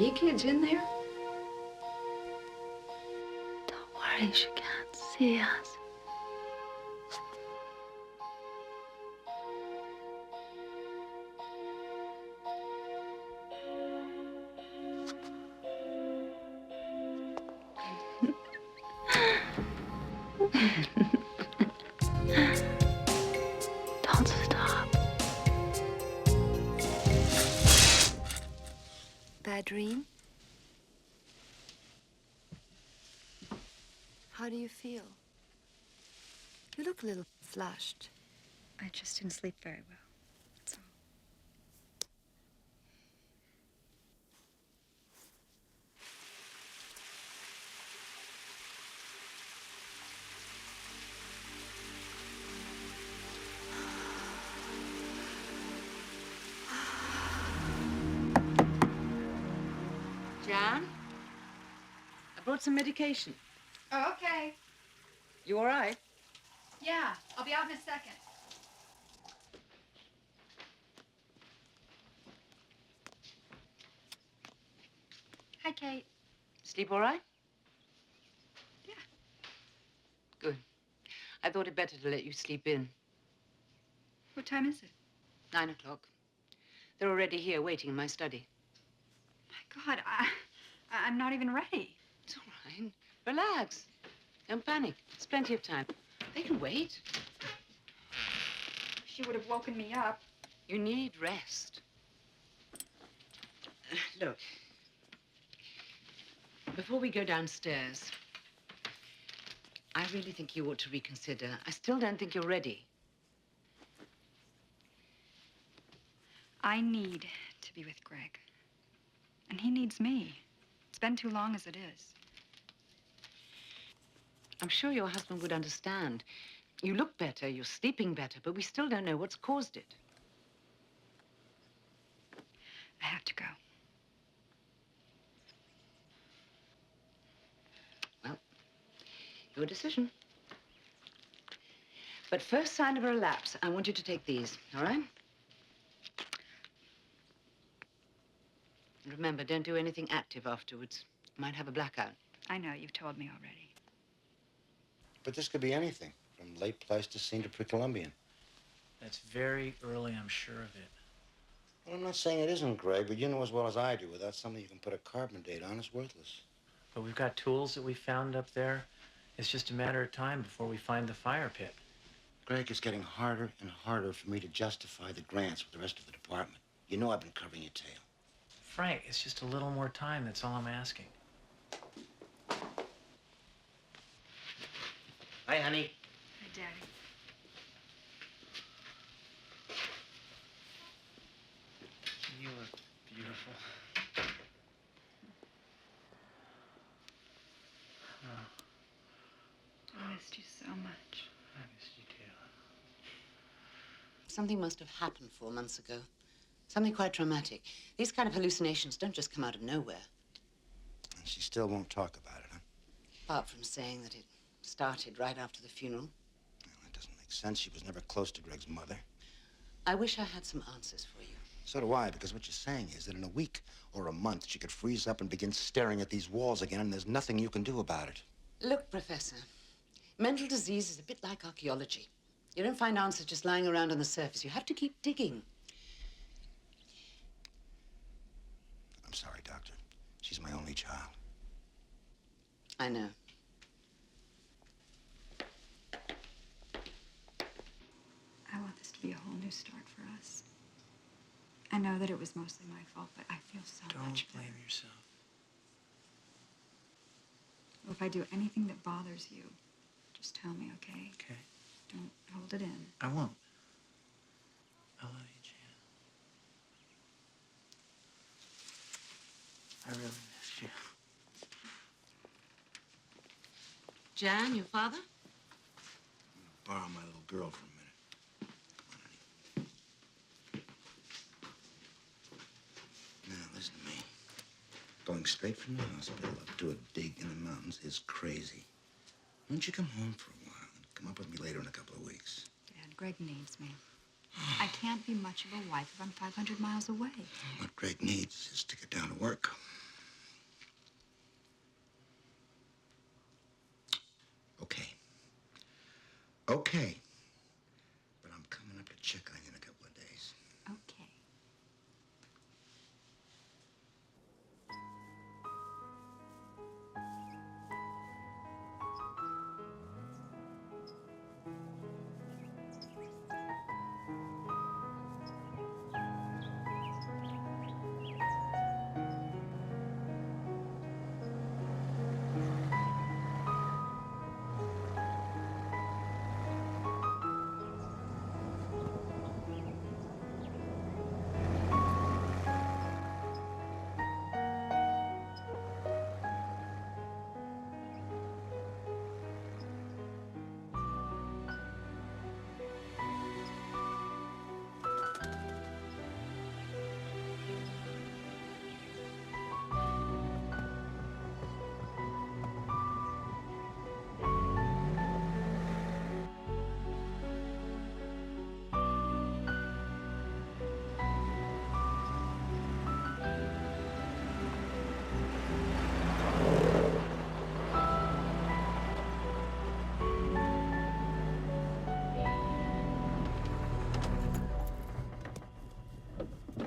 Are you kids in there? Don't worry, she can't see us. Don't stop. Bad dream? How do you feel? You look a little flushed. I just didn't sleep very well. That's all. Jan? I brought some medication. Oh, okay. You all right? Yeah, I'll be out in a second. Hi, Kate. Sleep all right? Yeah. Good. I thought it better to let you sleep in. What time is it? 9 o'clock. They're already here waiting in my study. My God, I'm not even ready. It's all right. Relax. Don't panic. There's plenty of time. They can wait. She would have woken me up. You need rest. Look. Before we go downstairs, I really think you ought to reconsider. I still don't think you're ready. I need to be with Greg. And he needs me. It's been too long as it is. I'm sure your husband would understand. You look better, you're sleeping better, but we still don't know what's caused it. I have to go. Well, your decision. But first sign of a relapse, I want you to take these, all right? Remember, don't do anything active afterwards. You might have a blackout. I know, you've told me already. But this could be anything, from late Pleistocene to pre-Columbian. That's very early, I'm sure of it. Well, I'm not saying it isn't, Greg, but you know as well as I do, without something you can put a carbon date on, it's worthless. But we've got tools that we found up there. It's just a matter of time before we find the fire pit. Greg, it's getting harder and harder for me to justify the grants with the rest of the department. You know I've been covering your tail. Frank, it's just a little more time, that's all I'm asking. Hi, honey. Hi, Daddy. You look beautiful. Oh, I missed you so much. I missed you too. Something must have happened 4 months ago. Something quite traumatic. These kind of hallucinations don't just come out of nowhere. And she still won't talk about it, huh? Apart from saying that it started right after the funeral. Well, that doesn't make sense. She was never close to Greg's mother. I wish I had some answers for you. So do I, because what you're saying is that in a week or a month, she could freeze up and begin staring at these walls again, and there's nothing you can do about it. Look, Professor, mental disease is a bit like archaeology. You don't find answers just lying around on the surface. You have to keep digging. I'm sorry, Doctor. She's my only child. I know. I want this to be a whole new start for us. I know that it was mostly my fault, but I feel so much Don't better. blame yourself. Well, if I do anything that bothers you, just tell me, okay? Okay. Don't hold it in. I won't. I love you, Jan. I really missed you. Jan, your father? Borrow my little girl for a minute. Come on, honey. Now, listen to me. Going straight from the hospital up to a dig in the mountains is crazy. Why don't you come home for a while and come up with me later in a couple of weeks? Dad, Greg needs me. I can't be much of a wife if I'm 500 miles away. What Greg needs is to get down to work. Okay. But I'm coming up to check on you in a couple of days. Okay.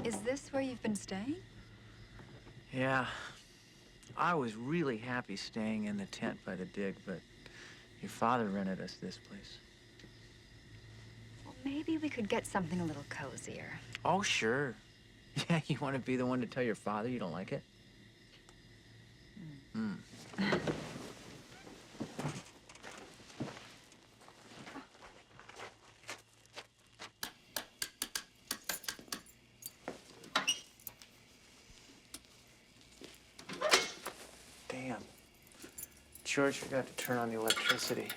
Is this where you've been staying? Yeah. I was really happy staying in the tent by the dig, but your father rented us this place. Well, maybe we could get something a little cozier. Oh, sure. Yeah, you want to be the one to tell your father you don't like it? Hmm. Damn. George forgot to turn on the electricity.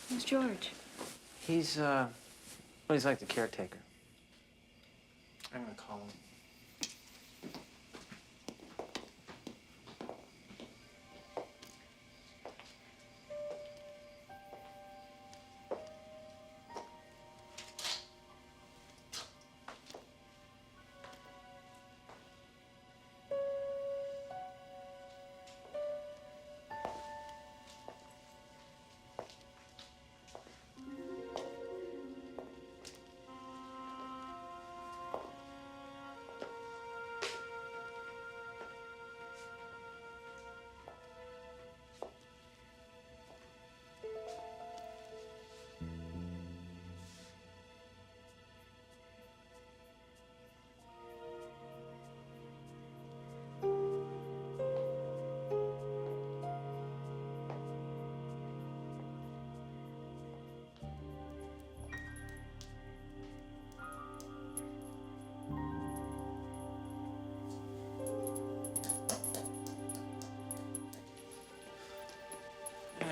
Who's George? He's like the caretaker. I'm gonna call him.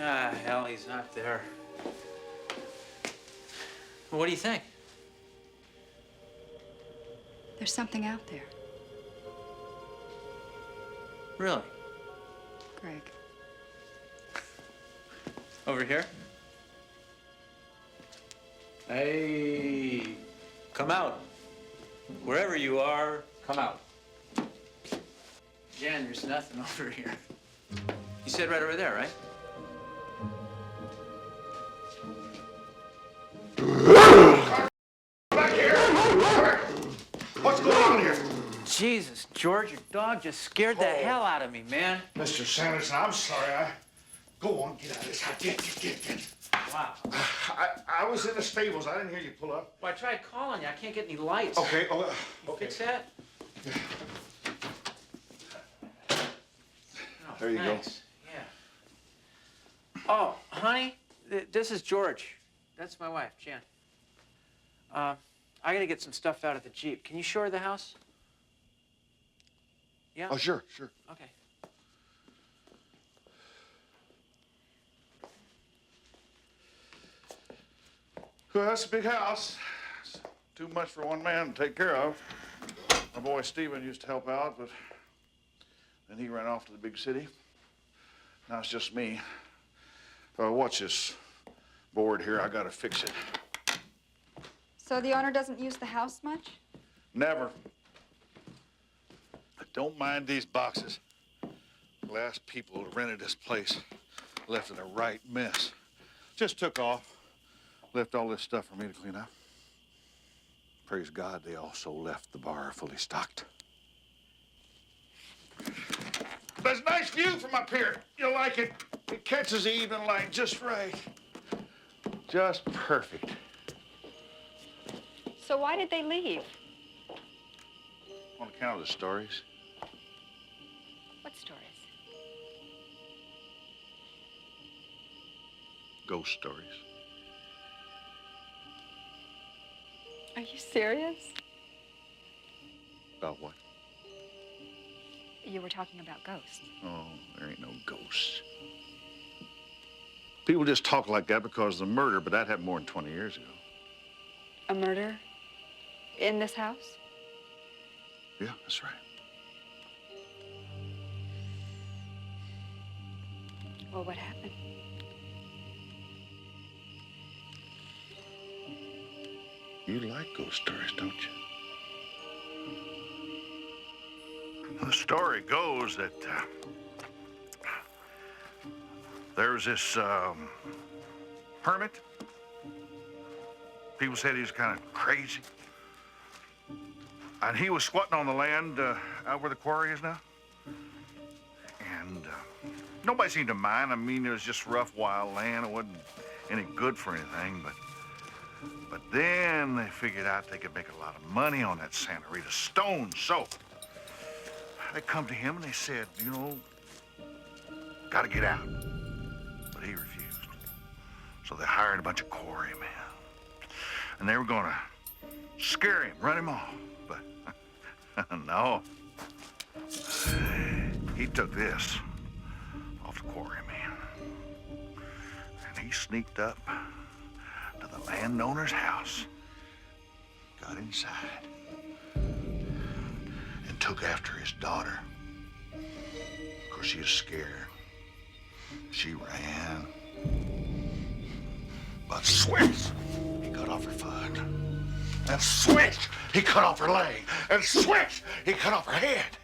Ah, hell, he's not there. What do you think? There's something out there. Really? Greg. Over here? Hey, come out. Wherever you are, come out. Jan, there's nothing over here. You said right over there, right? Back here! What's going on here? Jesus, George, your dog just scared the hell out of me, man. Mr. Sanderson, I'm sorry. Go on, get out of this house. Get. Wow. I was in the stables. I didn't hear you pull up. Well, I tried calling you. I can't get any lights. Okay. You Okay. fix that? Oh, There you go. thanks. Yeah. Oh, honey, this is George. That's my wife, Jan. I gotta get some stuff out of the Jeep. Can you show her the house? Yeah? Oh, sure. Okay. Well, that's a big house. It's too much for one man to take care of. My boy Steven used to help out, but then he ran off to the big city. Now it's just me. Watch this board here. I gotta fix it. So the owner doesn't use the house much? Never. I don't mind these boxes. The last people who rented this place left in a right mess. Just took off. left all this stuff for me to clean up. Praise God, they also left the bar fully stocked. There's a nice view from up here. You'll like it. It catches the evening light just right. Just perfect. So why did they leave? On account of the stories. What stories? Ghost stories. Are you serious? About what? You were talking about ghosts. Oh, there ain't no ghosts. People just talk like that because of the murder, but that happened more than 20 years ago. A murder? In this house? Yeah, that's right. Well, what happened? You like ghost stories, don't you? The story goes that there's this hermit. People said he was kind of crazy. And he was squatting on the land out where the quarry is now. And nobody seemed to mind. I mean, it was just rough, wild land. It wasn't any good for anything, but then they figured out they could make a lot of money on that Santa Rita stone. So they come to him and they said, you know, gotta get out. But he refused. So they hired a bunch of quarrymen. And they were gonna scare him, run him off. But no. He took this off the quarryman. And he sneaked up to the landowner's house, got inside, and took after his daughter. Of course, she was scared. She ran. But switch, he cut off her foot. And switch, he cut off her leg. And switch, he cut off her head.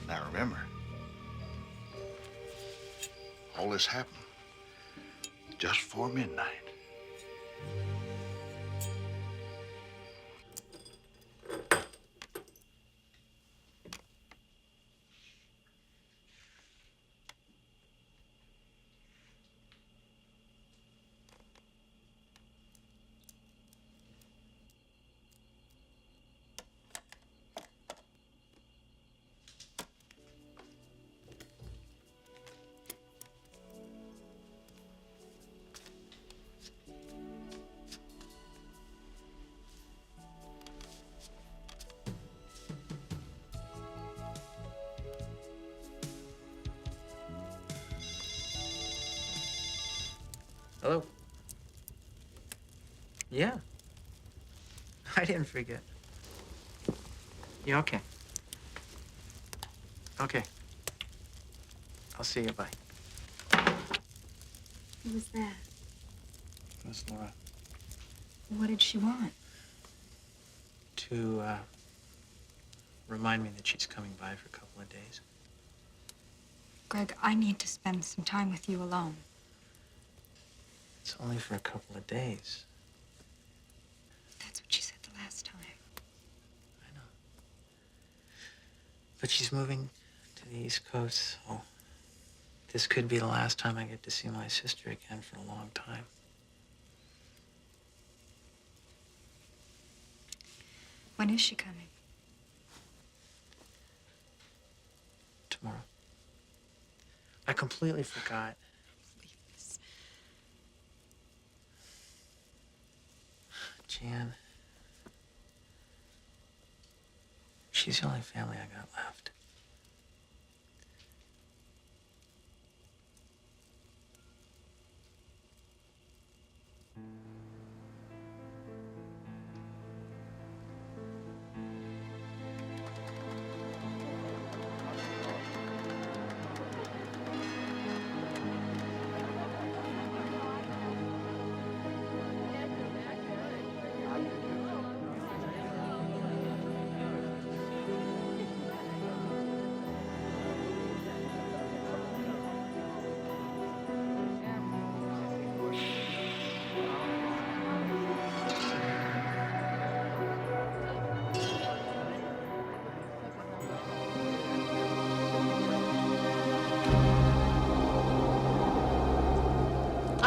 Now remember, all this happened just before midnight. Hello? Yeah. I didn't forget. Yeah, okay. Okay. I'll see you, bye. Who was that? Miss Laura. What did she want? To, remind me that she's coming by for a couple of days. Greg, I need to spend some time with you alone. It's only for a couple of days. That's what she said the last time. I know. But she's moving to the East Coast, so this could be the last time I get to see my sister again for a long time. When is she coming? Tomorrow. I completely forgot. Please. Jan. She's the only family I got left.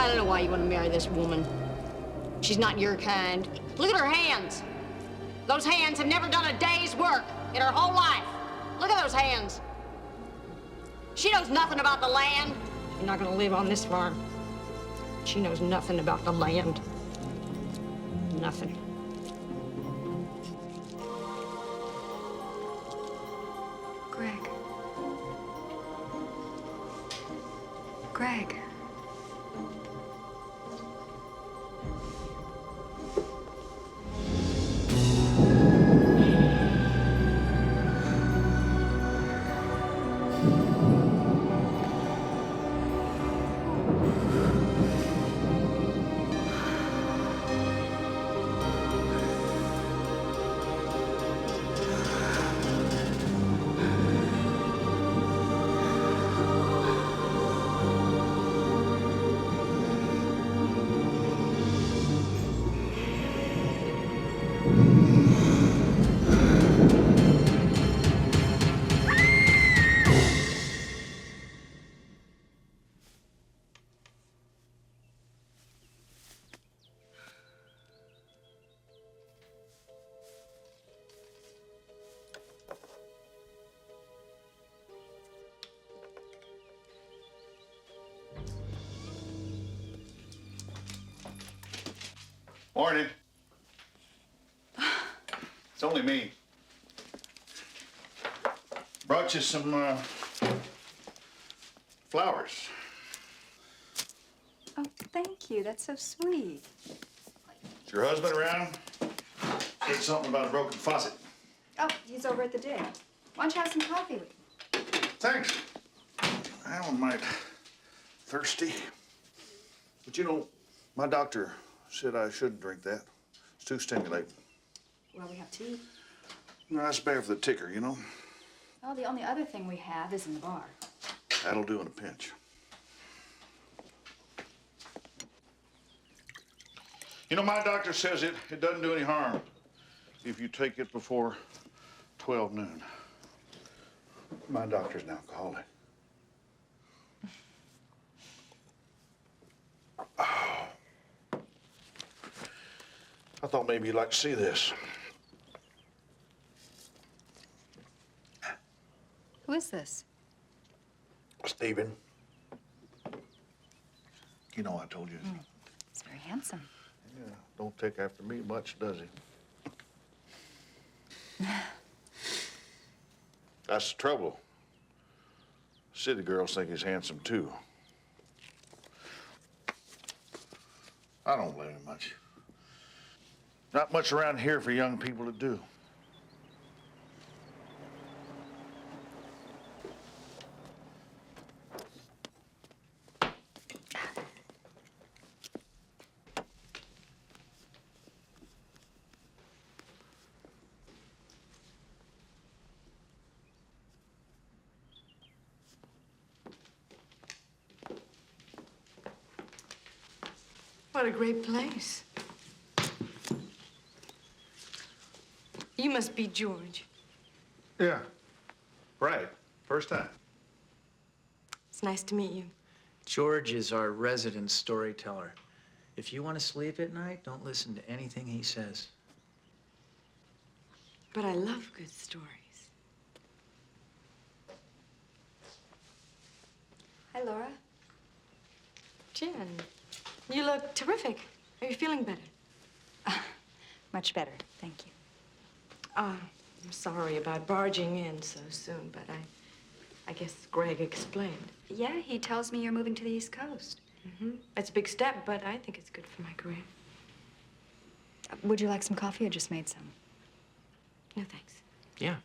I don't know why you want to marry this woman. She's not your kind. Look at her hands. Those hands have never done a day's work in her whole life. Look at those hands. She knows nothing about the land. You're not gonna live on this farm. She knows nothing about the land. Nothing. Greg. Greg. Morning. It's only me. Brought you some flowers. Oh, thank you. That's so sweet. Is your husband around? Said something about a broken faucet. Oh, he's over at the dig. Why don't you have some coffee with me? Thanks. I'm might thirsty. But you know, my doctor said I shouldn't drink that. It's too stimulating. Well, we have tea. No, that's bad for the ticker, you know? Well, the only other thing we have is in the bar. That'll do in a pinch. You know, my doctor says it doesn't do any harm if you take it before 12 noon. My doctor's an alcoholic. Oh. I thought maybe you'd like to see this. Who is this? Stephen. You know I told you. He's very handsome. Yeah, don't take after me much, does he? That's the trouble. City girls think he's handsome, too. I don't blame him much. Not much around here for young people to do. What a great place. You must be George. Yeah, right. First time. It's nice to meet you. George is our resident storyteller. If you want to sleep at night, don't listen to anything he says. But I love good stories. Hi, Laura. Jen, you look terrific. Are you feeling better? Much better, thank you. I'm sorry about barging in so soon, but I guess Greg explained. Yeah, he tells me you're moving to the East Coast. It's a big step, but I think it's good for my career. Would you like some coffee? I just made some. No, thanks. Yeah.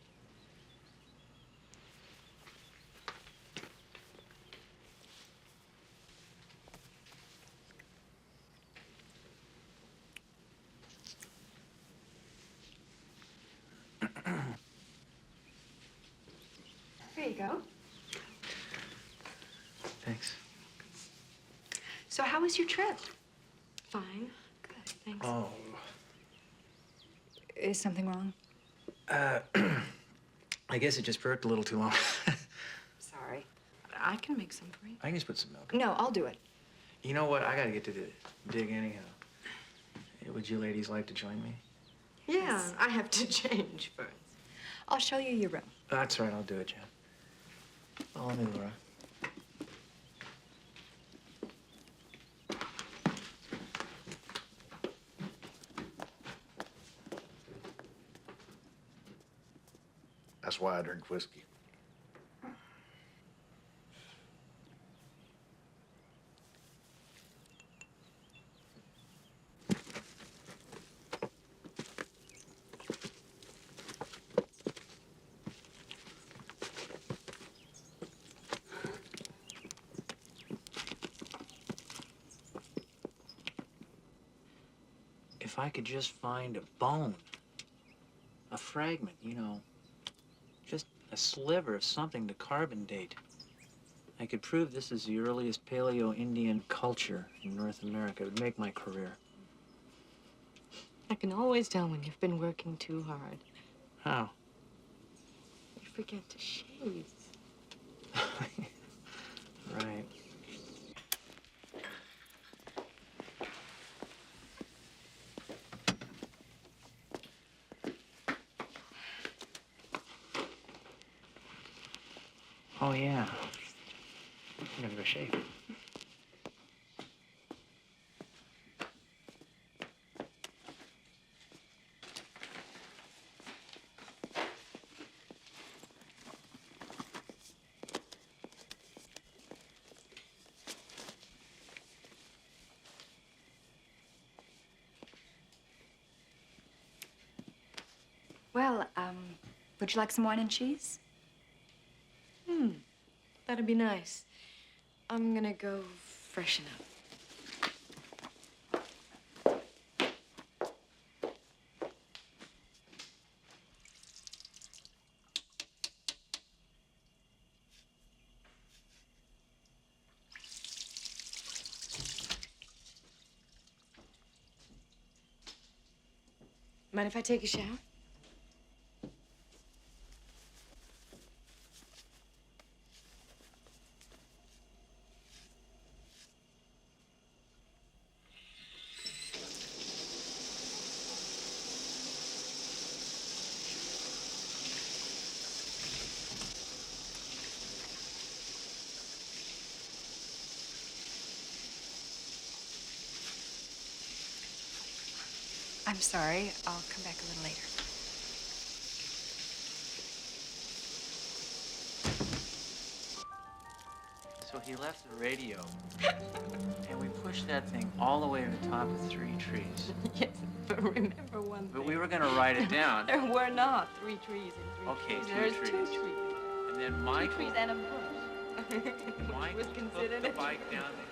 Here you go. Thanks. So how was your trip? Fine. Good, thanks. Oh. Is something wrong? I guess it just perked a little too long. Sorry. I can make some for you. I can just put some milk. No, I'll do it. You know what? I gotta get to the dig anyhow. Would you ladies like to join me? Yeah, I have to change first. I'll show you your room. That's right, I'll do it, Jen. Follow me, Laura. That's why I drink whiskey. If I could just find a bone, a fragment, you know, just a sliver of something to carbon date, I could prove this is the earliest Paleo-Indian culture in North America. It would make my career. I can always tell when you've been working too hard. How? You forget to shave. Right. Oh, yeah. I'm gonna go shave. Well, would you like some wine and cheese? That'd be nice. I'm gonna go freshen up. Mind if I take a shower? I'm sorry. I'll come back a little later. So he left the radio, and we pushed that thing all the way to the top of 3 trees. Yes, but remember one thing. But we were gonna write it down. There were not 3 trees and 3 Okay, trees. 2 There's trees. 2 trees. And then 2 Michael, trees and a bush. Michael was took considered the a bike tree. down the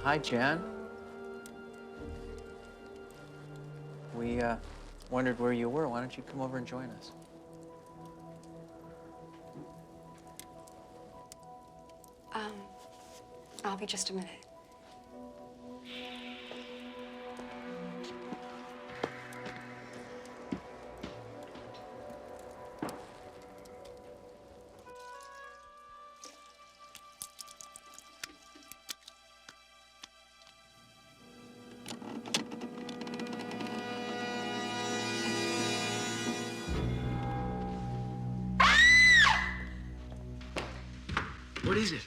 Hi, Jan. We wondered where you were. Why don't you come over and join us? I'll be just a minute. What is it?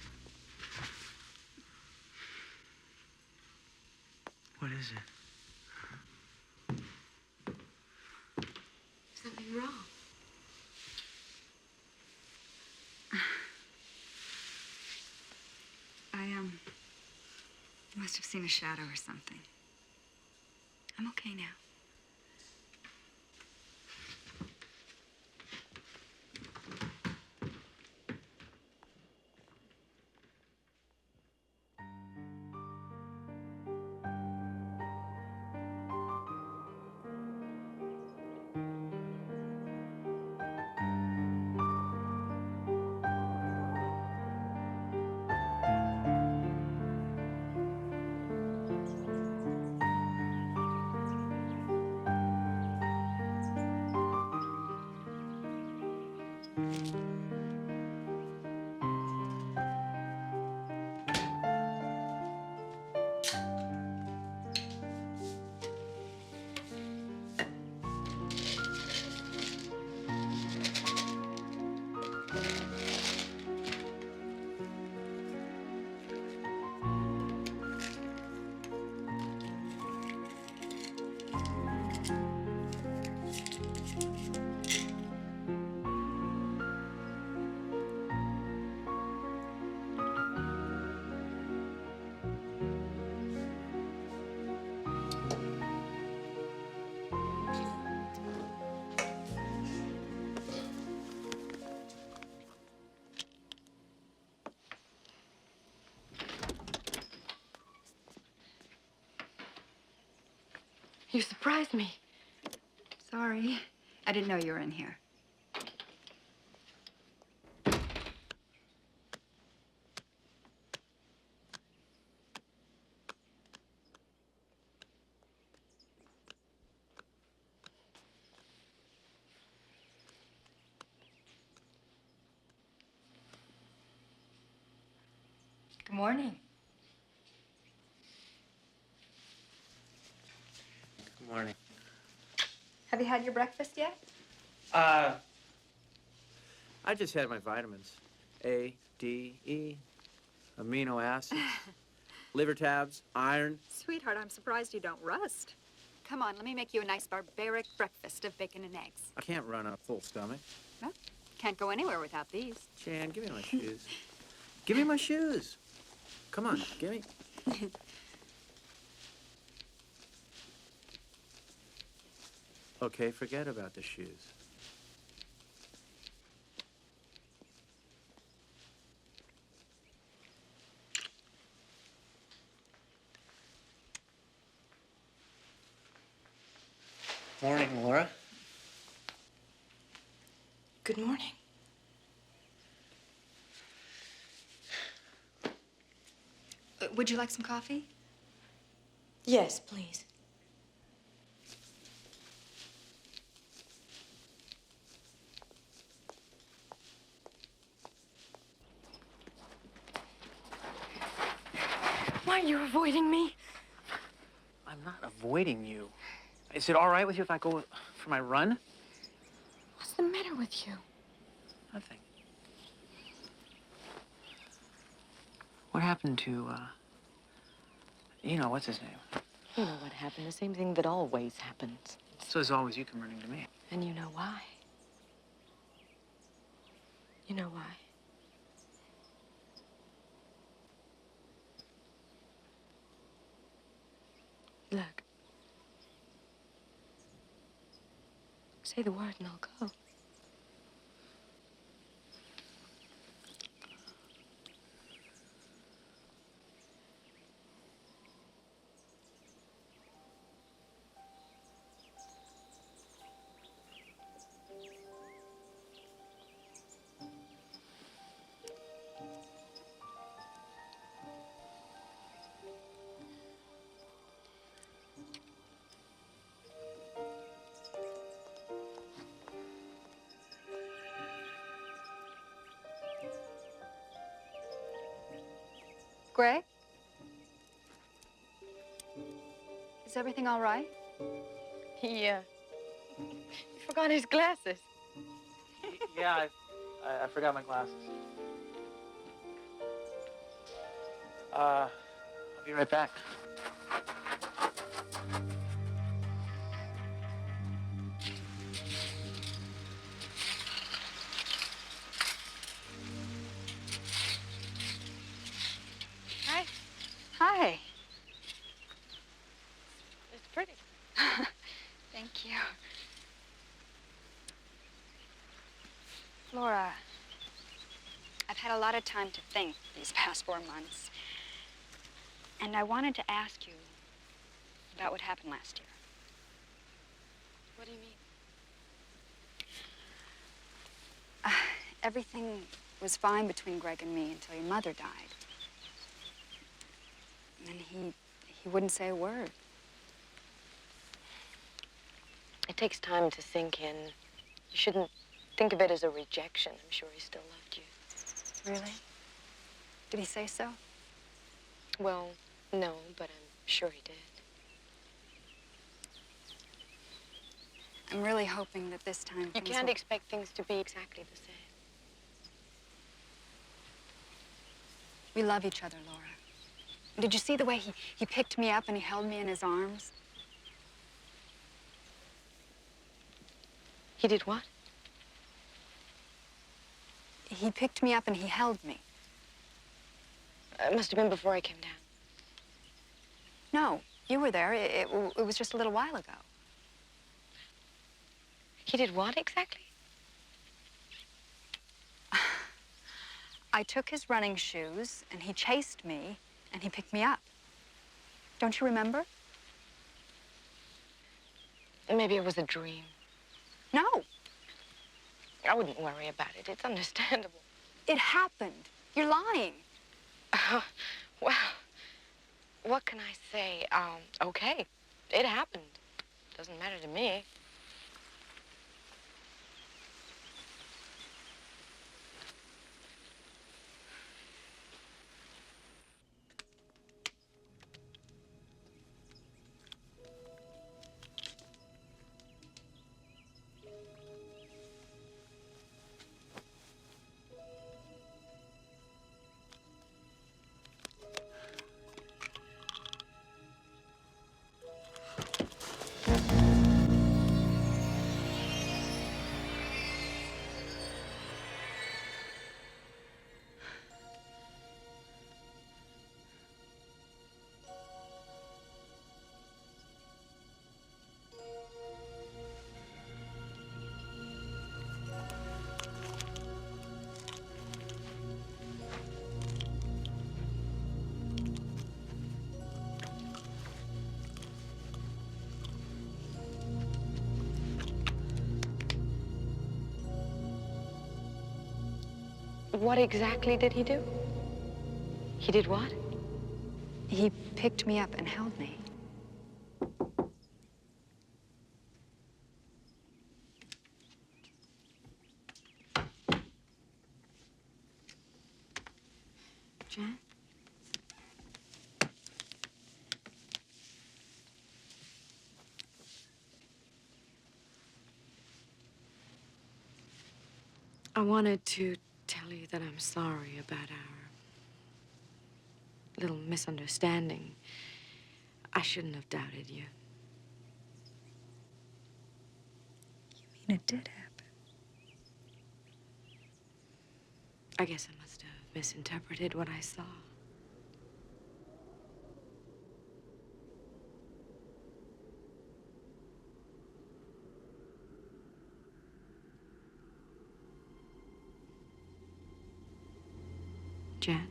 What is it? Something wrong. I must have seen a shadow or something. I'm okay now. You surprised me. Sorry. I didn't know you were in here. Good morning. Good morning. Have you had your breakfast yet? I just had my vitamins. A, D, E, amino acids, liver tabs, iron. Sweetheart, I'm surprised you don't rust. Come on, let me make you a nice barbaric breakfast of bacon and eggs. I can't run on a full stomach. Well, can't go anywhere without these. Jan, give me my shoes. Give me my shoes. Come on, give me. Okay, forget about the shoes. Morning, Laura. Good morning. Would you like some coffee? Yes, please. Why are you avoiding me? I'm not avoiding you. Is it all right with you if I go for my run? What's the matter with you? Nothing. What happened to, what's his name? You know what happened, the same thing that always happens. So as always, you come running to me. And you know why? You know why? Look. Say the word and I'll go. Greg? Is everything all right? He forgot his glasses. Yeah, I forgot my glasses. I'll be right back. Hi. Hi. It's pretty. Thank you. Laura, I've had a lot of time to think these past 4 months. And I wanted to ask you about what happened last year. What do you mean? Everything was fine between Greg and me until your mother died. And he wouldn't say a word. It takes time to sink in. You shouldn't think of it as a rejection. I'm sure he still loved you. Really? Did he say so? Well, no, but I'm sure he did. I'm really hoping that this time You things can't will... expect things to be exactly the same. We love each other, Laura. Did you see the way he picked me up and he held me in his arms? He did what? He picked me up and he held me. It must have been before I came down. No, you were there. It was just a little while ago. He did what exactly? I took his running shoes and he chased me and he picked me up. Don't you remember? Maybe it was a dream. No, I wouldn't worry about it. It's understandable. it happened. You're lying. Well, what can I say? Okay, it happened. Doesn't matter to me. What exactly did he do? He did what? He picked me up and held me. Jan? I wanted to tell you that I'm sorry about our little misunderstanding. I shouldn't have doubted you. You mean it did happen? I guess I must have misinterpreted what I saw. Jan?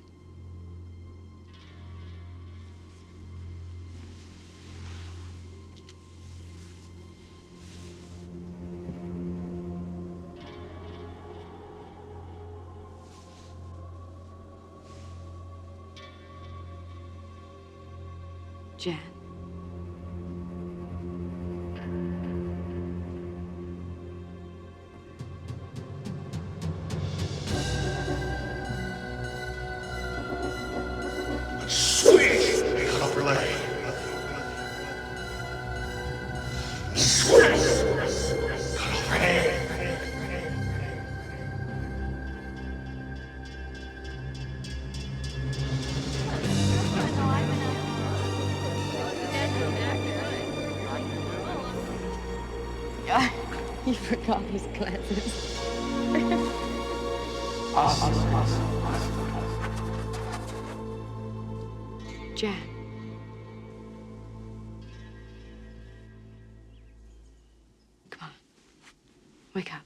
Jan? He forgot his glasses. Jack. Come on. Wake up.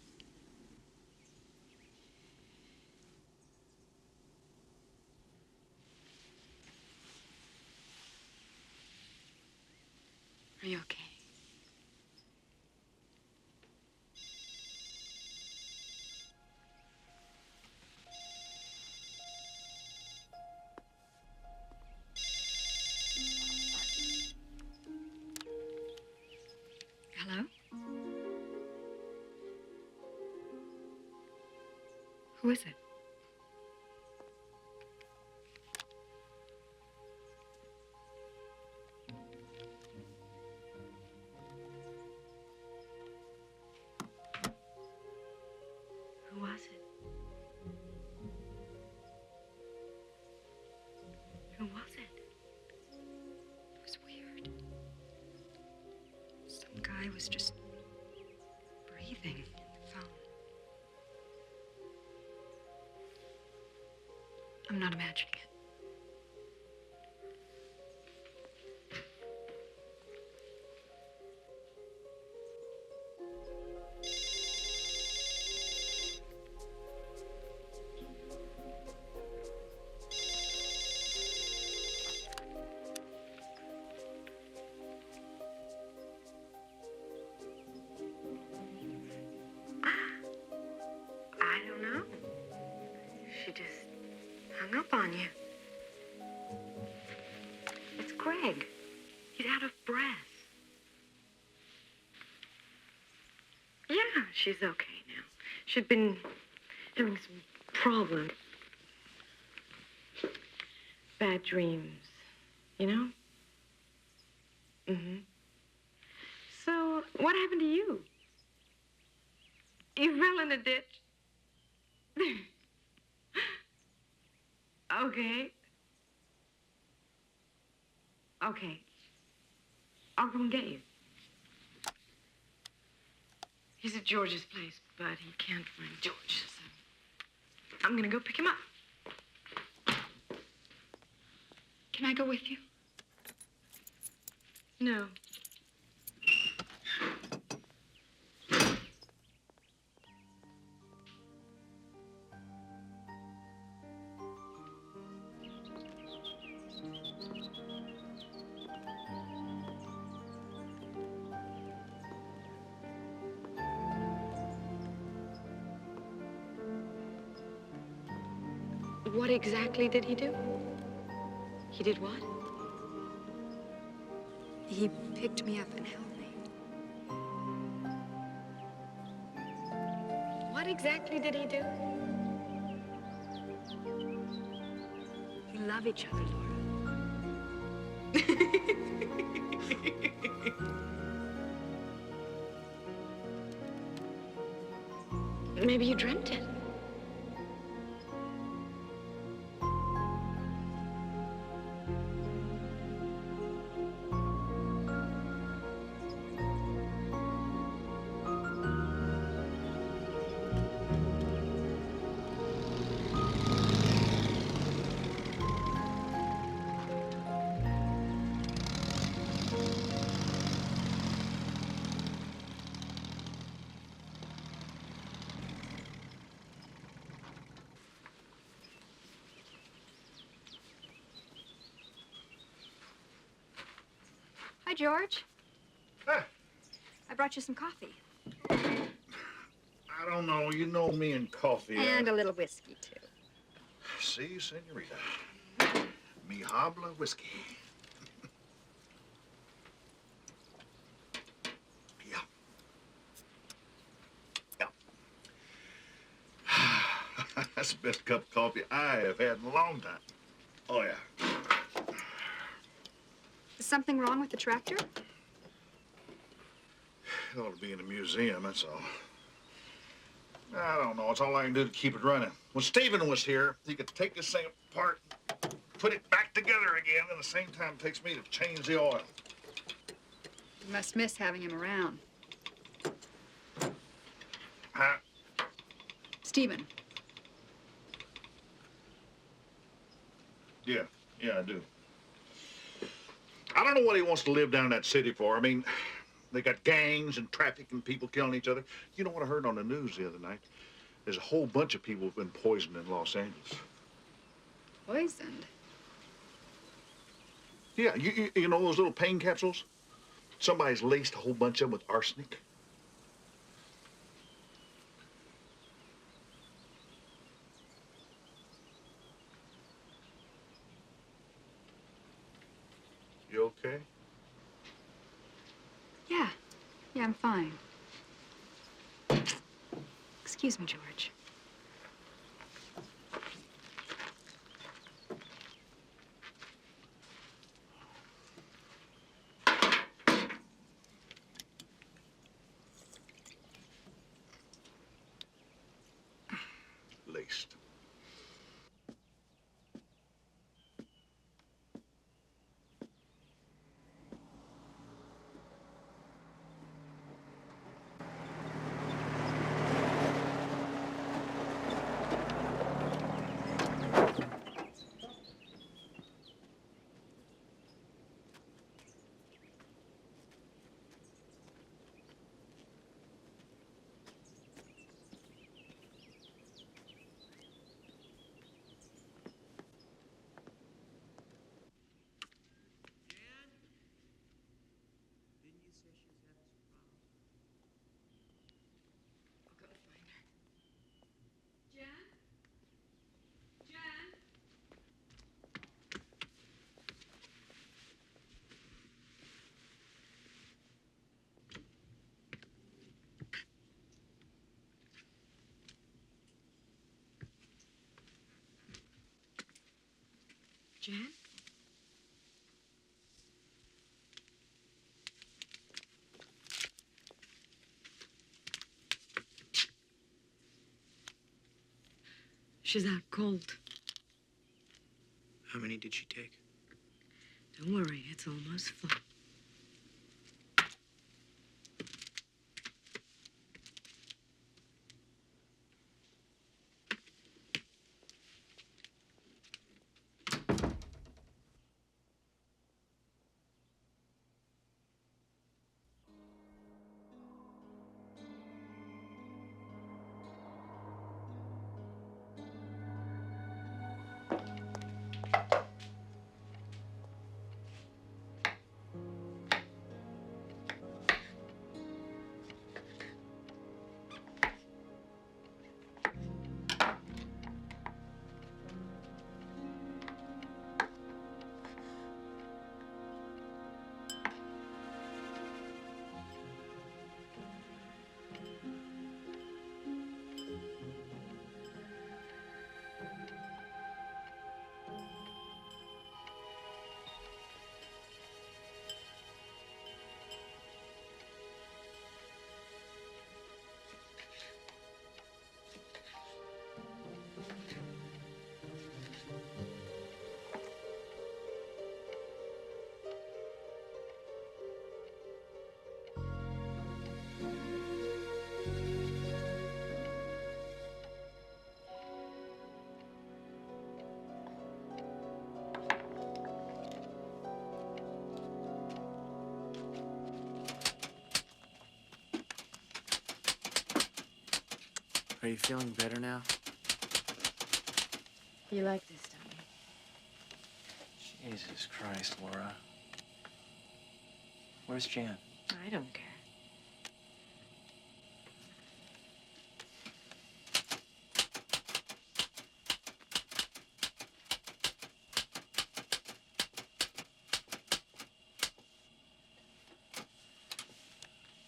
Are you okay? Hello? Who is it? Who was it? Who was it? It was weird. Some guy was just breathing in the phone. I'm not imagining it. I don't know. She just hung up on you. It's Greg. He's out of breath. Yeah, she's okay now. She'd been having some problems. Bad dreams, you know? Mm-hmm. So, what happened to you? You fell in a ditch? Okay. Okay. I'll come get you. He's at George's place, but he can't find George, so I'm gonna go pick him up. Can I go with you? No. What exactly did he do? He did what? He picked me up and held me. What exactly did he do? We love each other, Laura. Maybe you dreamt it. Hi, George. Huh. I brought you some coffee. I don't know. You know me and coffee. And a little whiskey, too. See, senorita. Mi habla whiskey. Yeah. Yeah. That's the best cup of coffee I have had in a long time. Oh, yeah. Is something wrong with the tractor? It ought to be in a museum, that's all. I don't know. It's all I can do to keep it running. When Stephen was here, he could take this thing apart, put it back together again, at the same time it takes me to change the oil. You must miss having him around. Huh? Stephen. Yeah, I do. I don't know what he wants to live down in that city for. I mean, they got gangs and traffic and people killing each other. You know what I heard on the news the other night? There's a whole bunch of people who've been poisoned in Los Angeles. Poisoned? Yeah, you know those little pain capsules? Somebody's laced a whole bunch of them with arsenic. You okay? Yeah. Yeah, I'm fine. Excuse me, George. Laced. Jan? She's out cold. How many did she take? Don't worry, it's almost full. Are you feeling better now? You like this, don't you? Jesus Christ, Laura. Where's Jan? I don't care.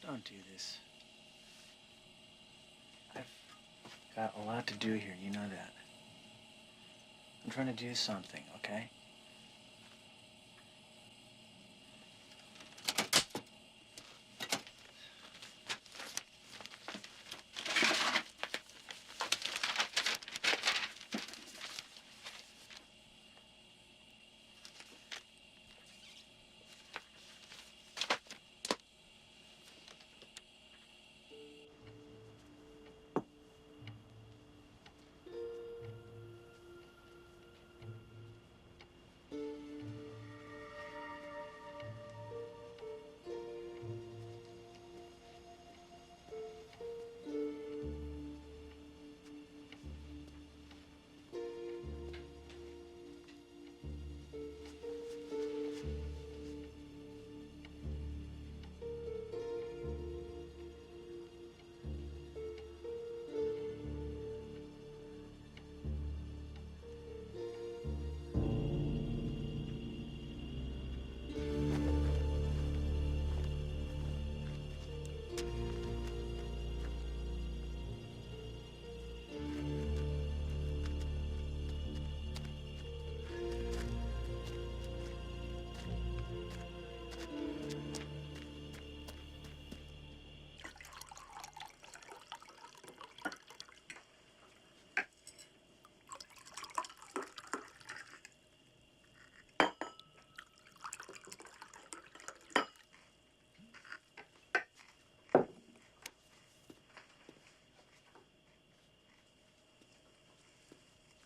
Don't do this. I've got a lot to do here, you know that. I'm trying to do something, okay?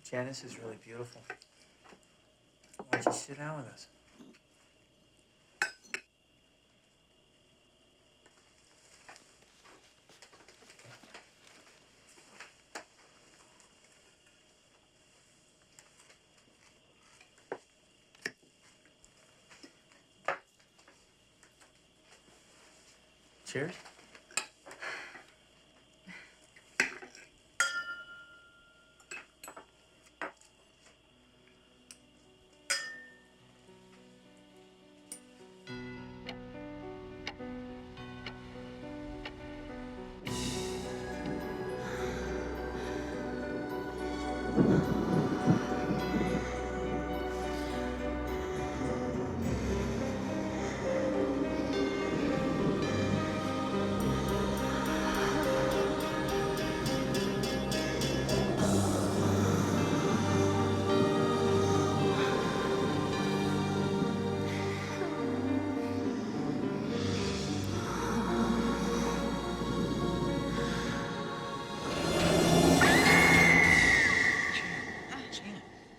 Janice is really beautiful. Why don't you sit down with us? Cheers.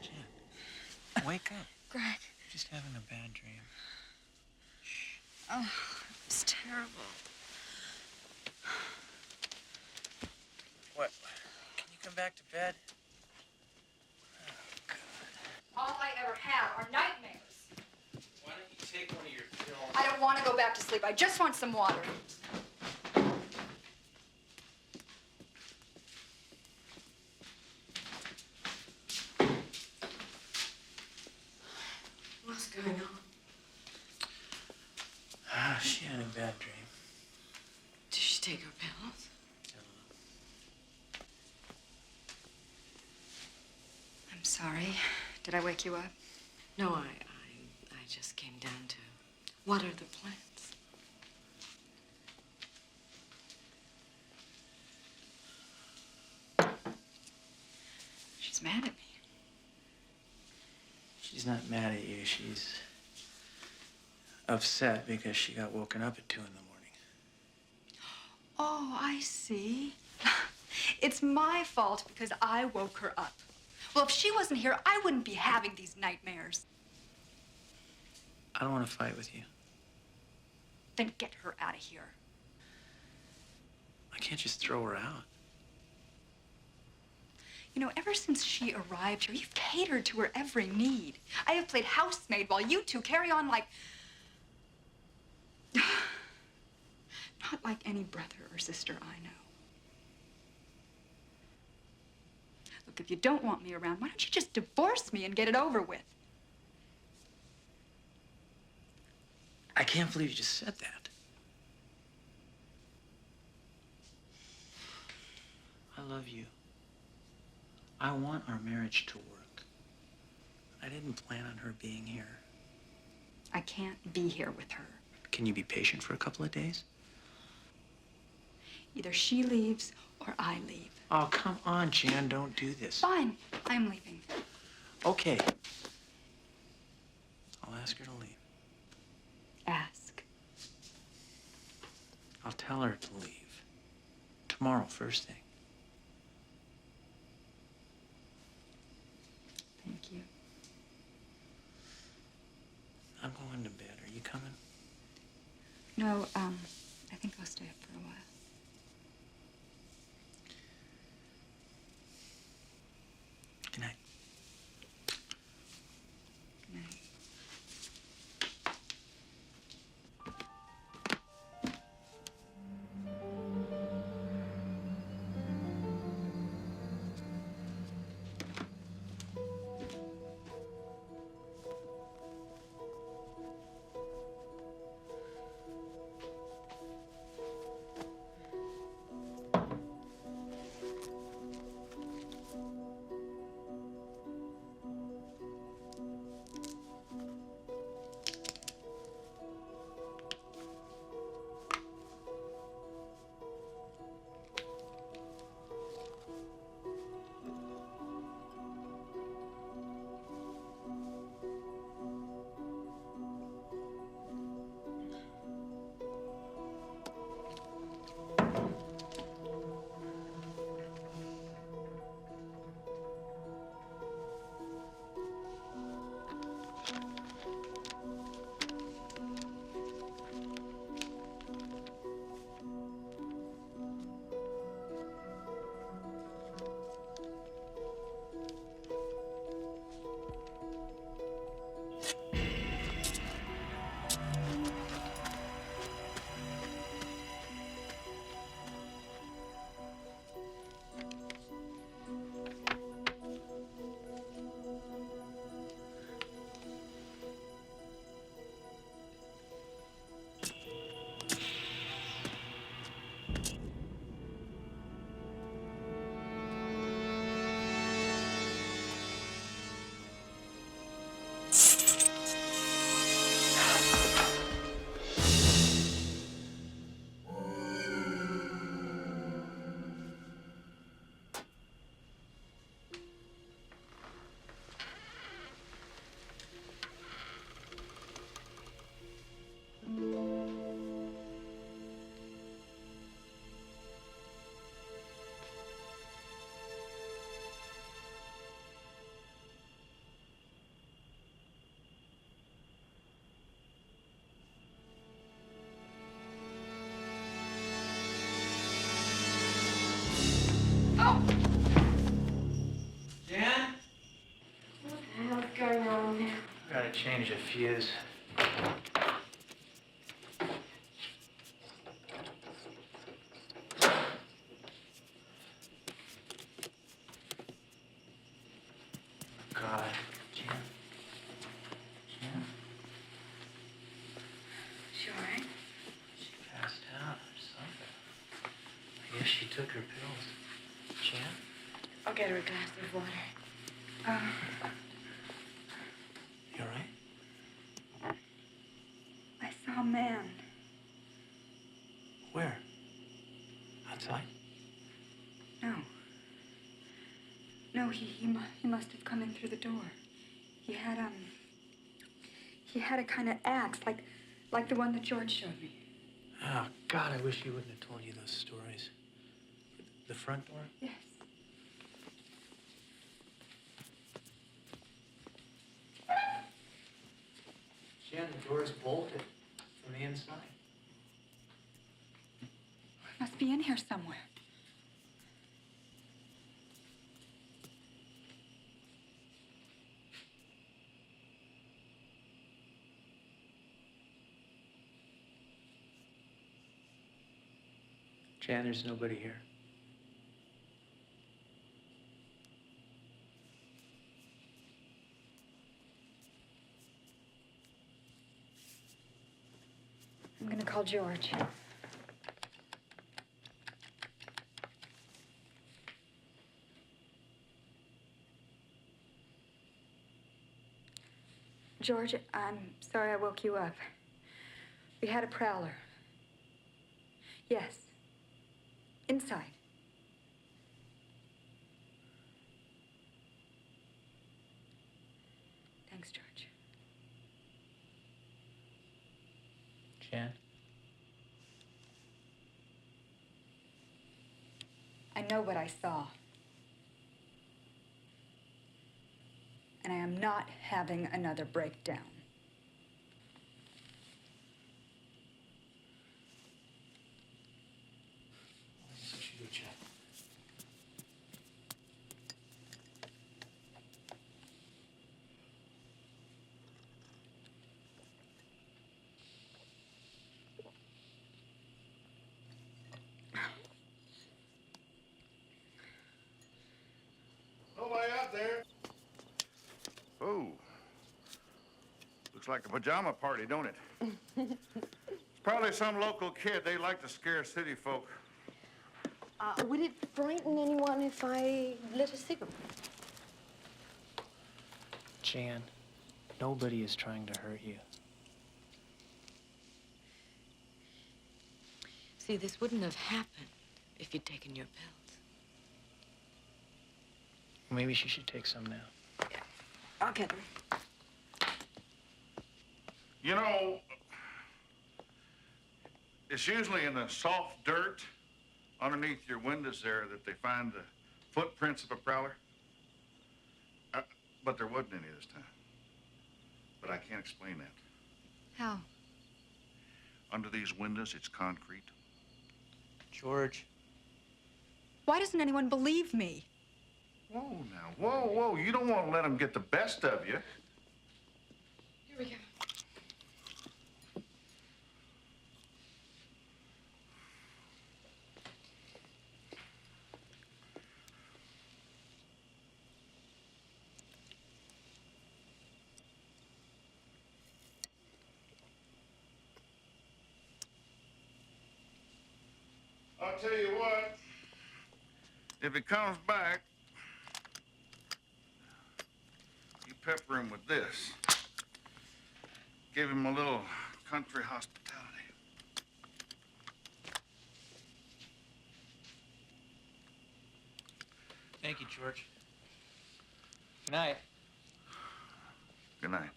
Jan, wake up. Greg. Just having a bad dream. Oh, it's terrible. What? Can you come back to bed? All I ever have are nightmares. Why don't you take one of your pills? I don't want to go back to sleep. I just want some water. What's going on? She had a bad dream. Did she take her pills? I'm sorry. Did I wake you up? No, I just came down to water the plants. She's mad at me. She's not mad at you. She's upset because she got woken up at 2 in the morning. Oh, I see. It's my fault because I woke her up. Well, if she wasn't here, I wouldn't be having these nightmares. I don't want to fight with you. Then get her out of here. I can't just throw her out. You know, ever since she arrived here, you've catered to her every need. I have played housemaid while you two carry on like... Not like any brother or sister I know. Look, if you don't want me around, why don't you just divorce me and get it over with? I can't believe you just said that. I love you. I want our marriage to work. I didn't plan on her being here. I can't be here with her. Can you be patient for a couple of days? Either she leaves or I leave. Oh, come on, Jan, don't do this. Fine, I'm leaving. Okay. I'll ask her to leave. Ask. I'll tell her to leave. Tomorrow, first thing. Thank you. I'm going to bed. Are you coming? No, I think I'll stay up for a while. Good night. Good night. Jan? What the hell's going on here? Gotta change a fuse. God, Jan. Jan? She all right? She passed out or something. I guess she took her pills. Jan? I'll get her a glass of water. You all right? I saw a man. Where? Outside? No. No, he must have come in through the door. He had a kind of axe, like the one that George showed me. Oh, God, I wish he wouldn't have told you those stories. The front door? Yes. Jan, the door's bolted from the inside. It must be in here somewhere. Jan, there's nobody here. I'm gonna call George. George, I'm sorry I woke you up. We had a prowler. Yes. Inside. Thanks, George. Jan? I know what I saw. And I am not having another breakdown. I guess I should go check. Nobody out there. Oh. Looks like a pajama party, don't it? It's probably some local kid. They like to scare city folk. Would it frighten anyone if I lit a cigarette? Jan, nobody is trying to hurt you. See, this wouldn't have happened if you'd taken your pills. Maybe she should take some now. I'll get them. You know, it's usually in the soft dirt underneath your windows there that they find the footprints of a prowler. But there wasn't any this time. But I can't explain that. How? Under these windows, it's concrete. George. Why doesn't anyone believe me? Whoa, now, whoa. You don't want to let them get the best of you. Here we go. I'll tell you what, if he comes back, you pepper him with this. Give him a little country hospitality. Thank you, George. Good night. Good night.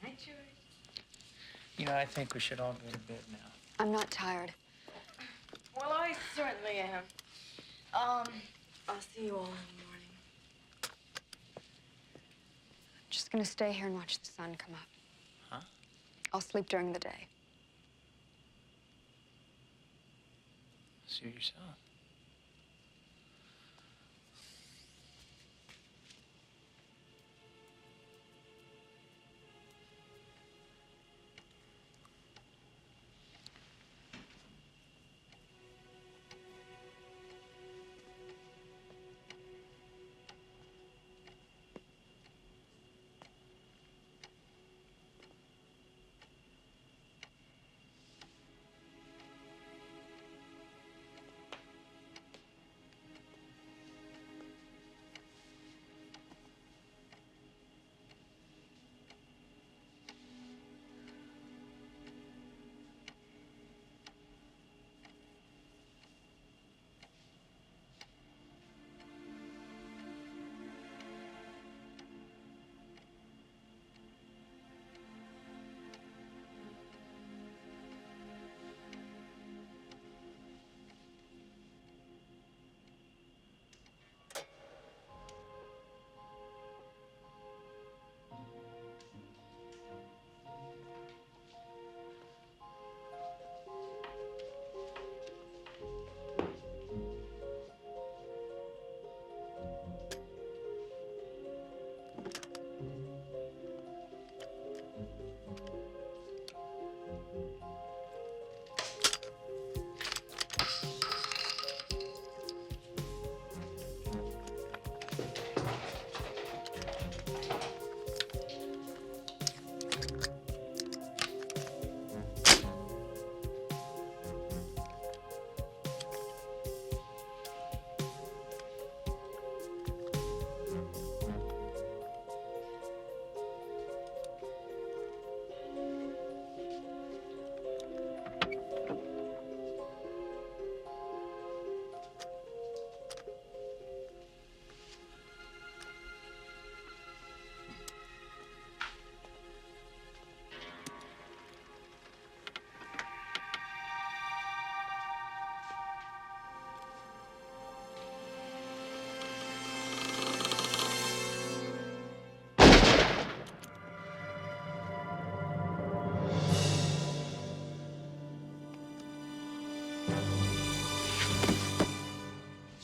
Good night, George. You know, I think we should all go to bed now. I'm not tired. Well, I certainly am. I'll see you all in the morning. I'm just gonna stay here and watch the sun come up. Huh? I'll sleep during the day. Suit yourself.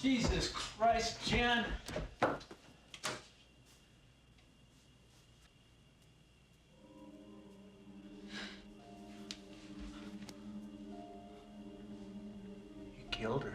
Jesus Christ, Jen! You killed her.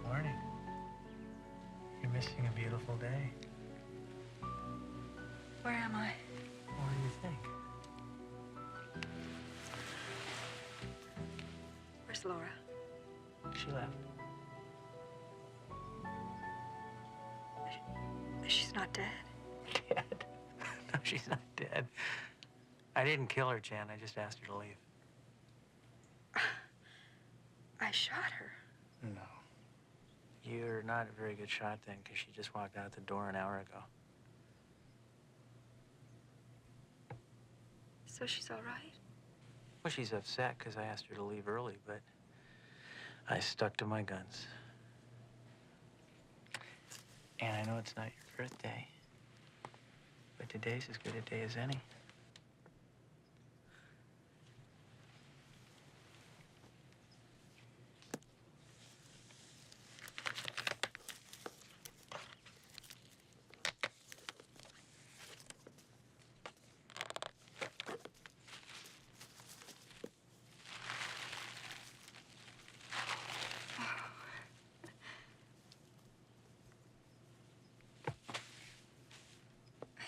Morning. You're missing a beautiful day. Where am I? What do you think? Where's Laura? She left. She's not dead. Dead? No, she's not dead. I didn't kill her, Jan. I just asked her to leave. I shot her. No. You're not a very good shot then, because she just walked out the door an hour ago. So she's all right? Well, she's upset because I asked her to leave early, but I stuck to my guns. And I know it's not your birthday, but today's as good a day as any.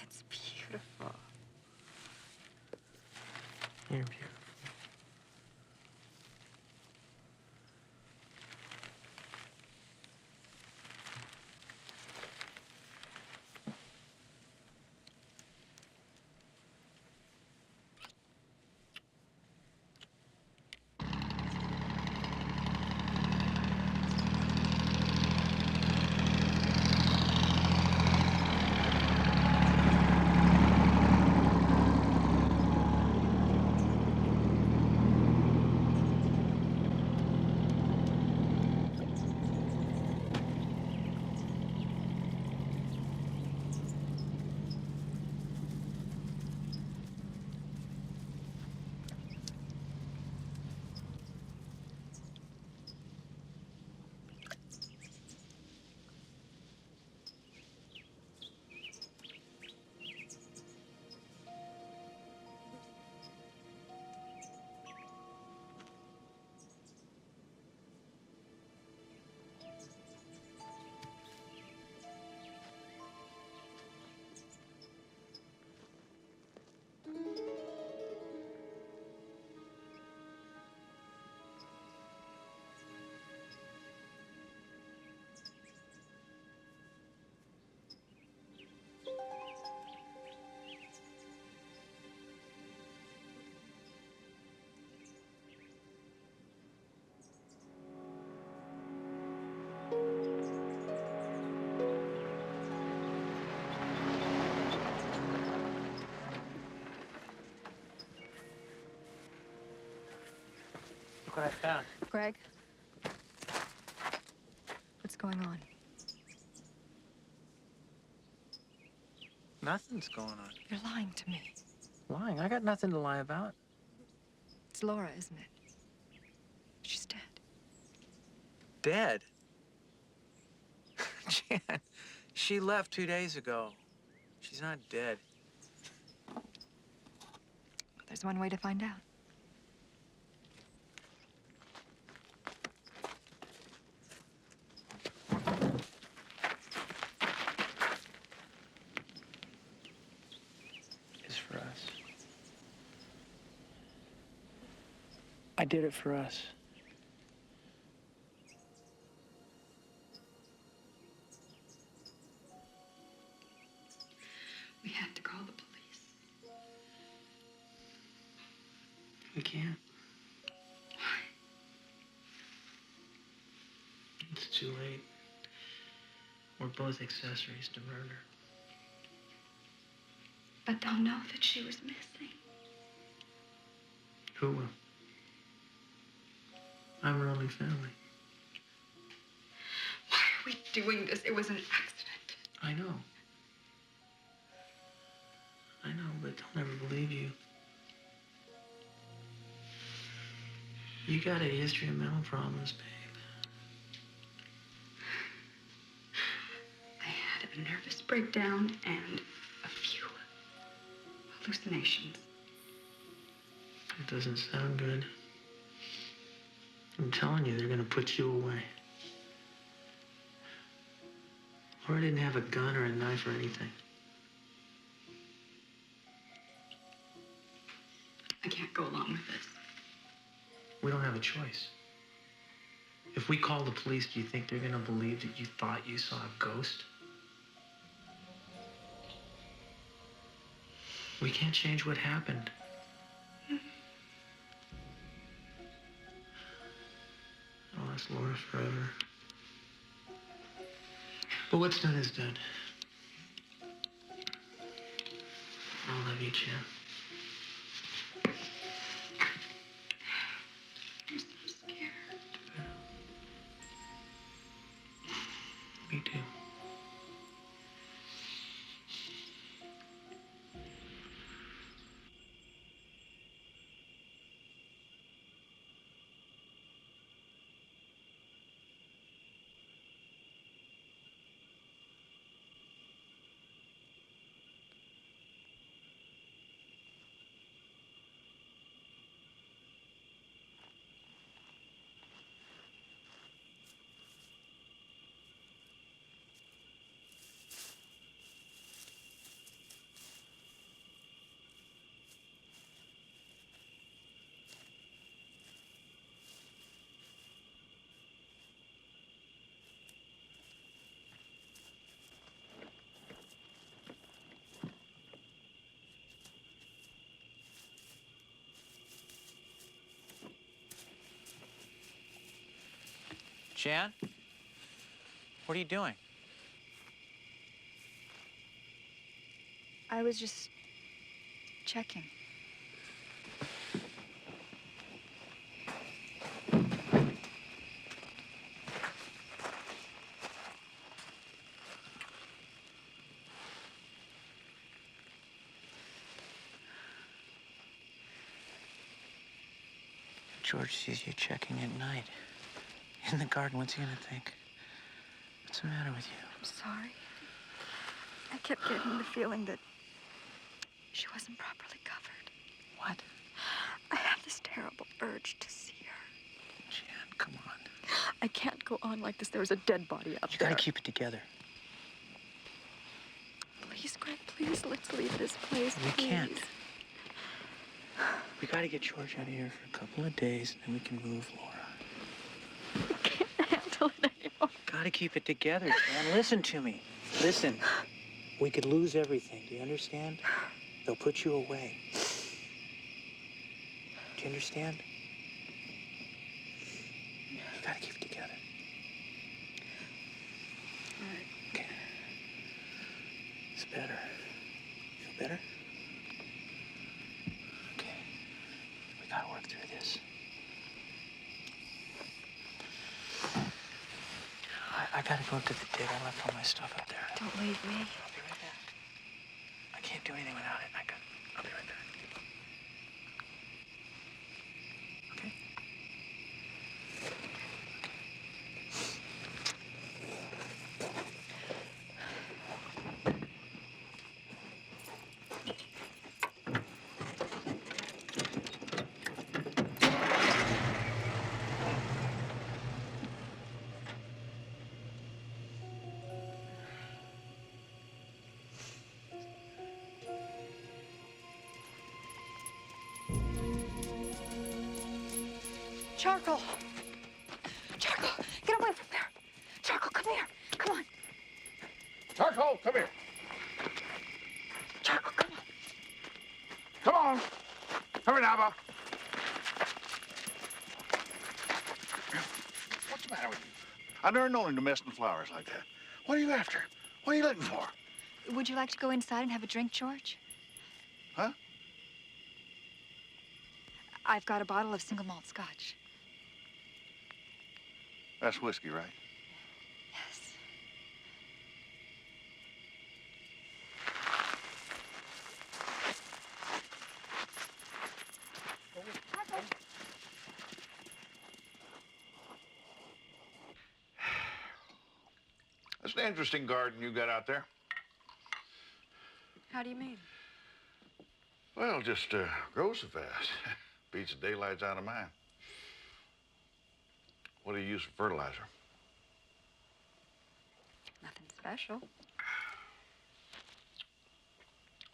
It's beautiful. You're beautiful. Look what I found. Greg? What's going on? Nothing's going on. You're lying to me. Lying? I got nothing to lie about. It's Laura, isn't it? She's dead. Dead? Jan, she left 2 days ago. She's not dead. There's one way to find out. It's for us. I did it for us. We had to call the police. We can't. Why? It's too late. We're both accessories to murder. But they'll know that she was missing. Who will? I'm her only family. Why are we doing this? It was an accident. I know. I know, but they'll never believe you. You got a history of mental problems, babe. I had a nervous breakdown and a few hallucinations. It doesn't sound good. I'm telling you, they're gonna put you away. Laura didn't have a gun or a knife or anything. I can't go along with this. We don't have a choice. If we call the police, do you think they're gonna believe that you thought you saw a ghost? We can't change what happened. I'll ask Laura forever. But what's done is done. I love you, Jen. I'm so scared. Me too. Jan? What are you doing? I was just checking. George sees you checking at night. In the garden, what's he gonna think? What's the matter with you? I'm sorry. I kept getting the feeling that she wasn't properly covered. What? I have this terrible urge to see her. Jan, come on. I can't go on like this. There's a dead body out You there. gotta keep it together. Please, Greg, please, let's leave this place. We please. can't. We gotta get George out of here for a couple of days, and then we can move Laura. I can't handle it anymore. Gotta keep it together, Jan. Listen to me. Listen. We could lose everything. Do you understand? They'll put you away. Do you understand? You gotta keep it together. All right. Okay. It's better. Feel better? Okay. We gotta work through this. I gotta go up to the dig. I left all my stuff up there. Don't leave me. I'll be right back. I can't do anything without it. I'll be right back. Okay? Charcoal! Charcoal, get away from there! Charcoal, come here! Come on! Charcoal, come here. Charcoal, come on! Come on. Come here, Nava. What's the matter with you? I've never known him to mess with flowers like that. What are you after? What are you looking for? Would you like to go inside and have a drink, George? Huh? I've got a bottle of single malt scotch. That's whiskey, right? Yes. That's an interesting garden you got out there. How do you mean? Well, just grows so fast. Beats the daylights out of mine. What do you use for fertilizer? Nothing special.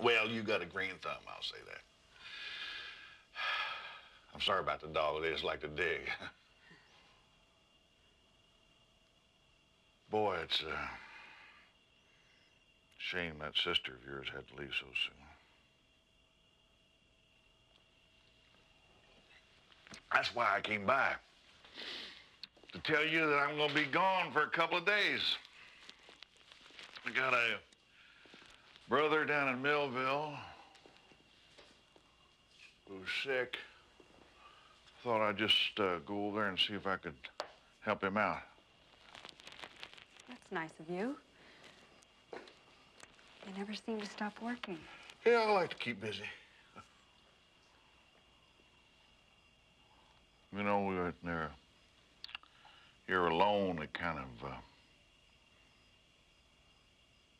Well, you got a green thumb, I'll say that. I'm sorry about the dog. They just like to dig. Boy, it's a shame that sister of yours had to leave so soon. That's why I came by. To tell you that I'm gonna be gone for a couple of days. I got a brother down in Millville who's sick. Thought I'd just go over there and see if I could help him out. That's nice of you. You never seem to stop working. Yeah, I like to keep busy. You know, when you're alone, it kind of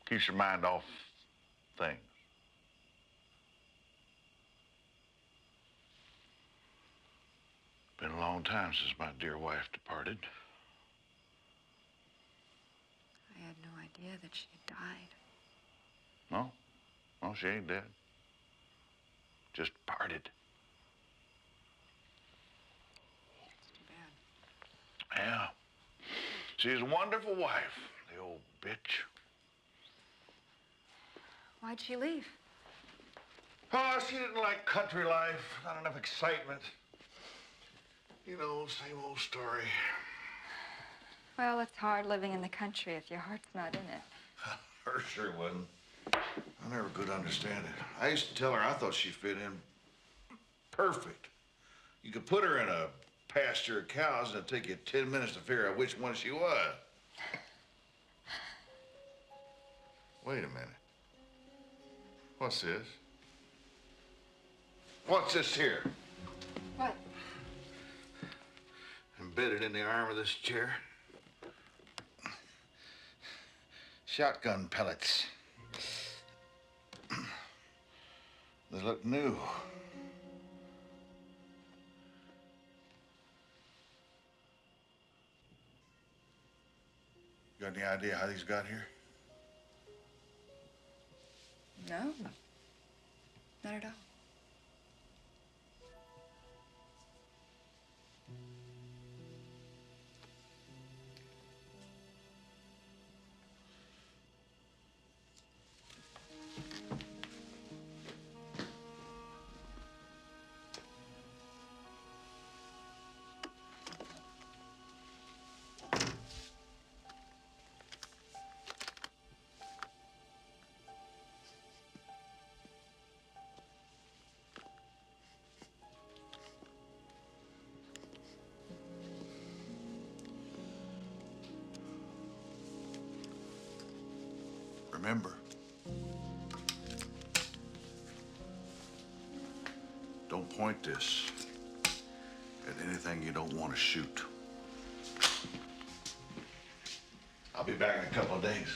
keeps your mind off things. Been a long time since my dear wife departed. I had no idea that she had died. No, no, she ain't dead. Just departed. It's too bad. Yeah. She's a wonderful wife, the old bitch. Why'd she leave? Oh, she didn't like country life, not enough excitement. You know, same old story. Well, it's hard living in the country if your heart's not in it. Her sure wasn't. I never could understand it. I used to tell her I thought she fit in perfect. You could put her in a pasture of cows and it'd take you 10 minutes to figure out which one she was. Wait a minute. What's this? What's this here? What? Embedded in the arm of this chair. Shotgun pellets. They look new. You got any idea how these got here? No. Not at all. Remember, don't point this at anything you don't want to shoot. I'll be back in a couple of days.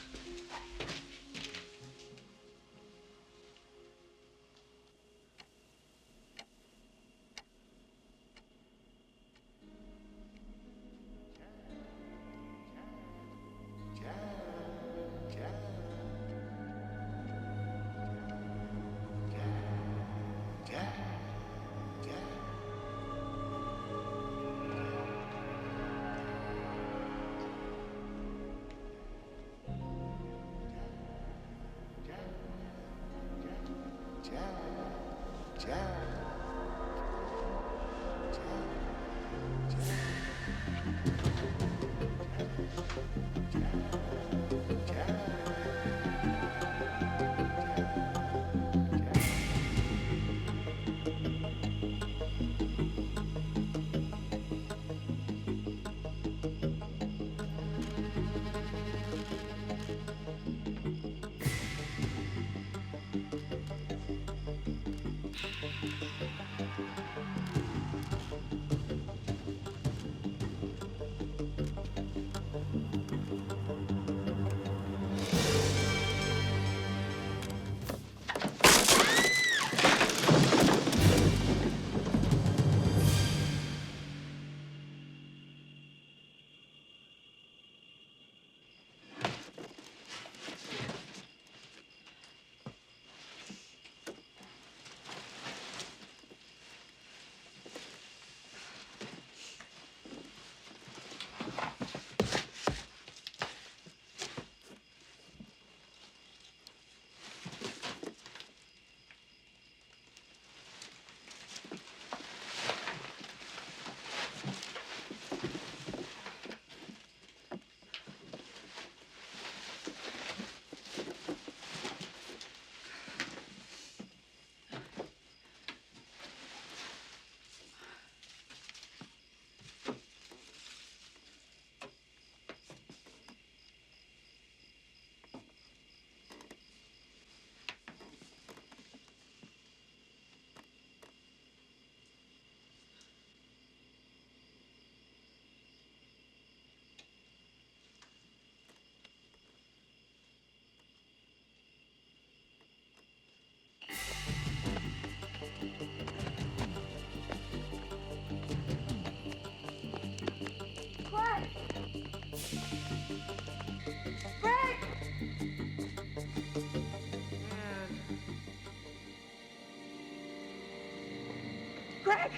Greg!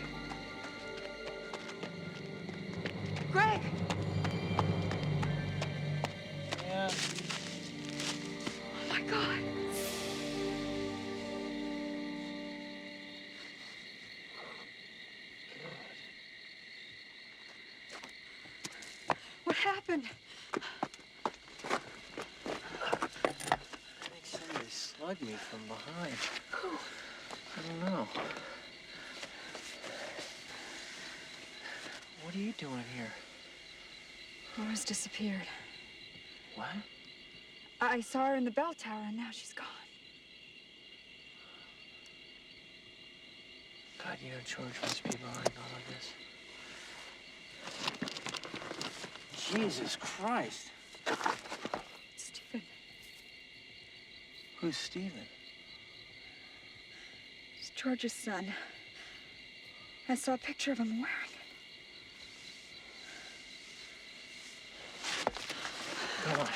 Greg! Yeah. Oh my God! What happened? I think somebody slugged me from behind. I don't know. What are you doing here? Laura's disappeared. What? I saw her in the bell tower, and now she's gone. God, you know George must be behind all of this. Jesus Christ. Stephen. Who's Stephen? It's George's son. I saw a picture of him wearing it. Come on.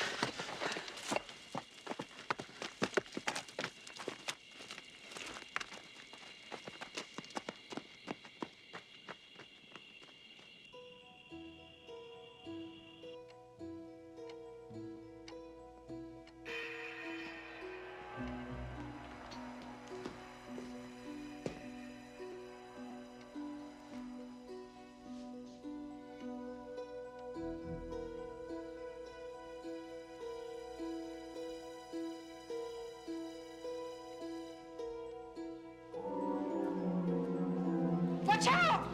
Watch out!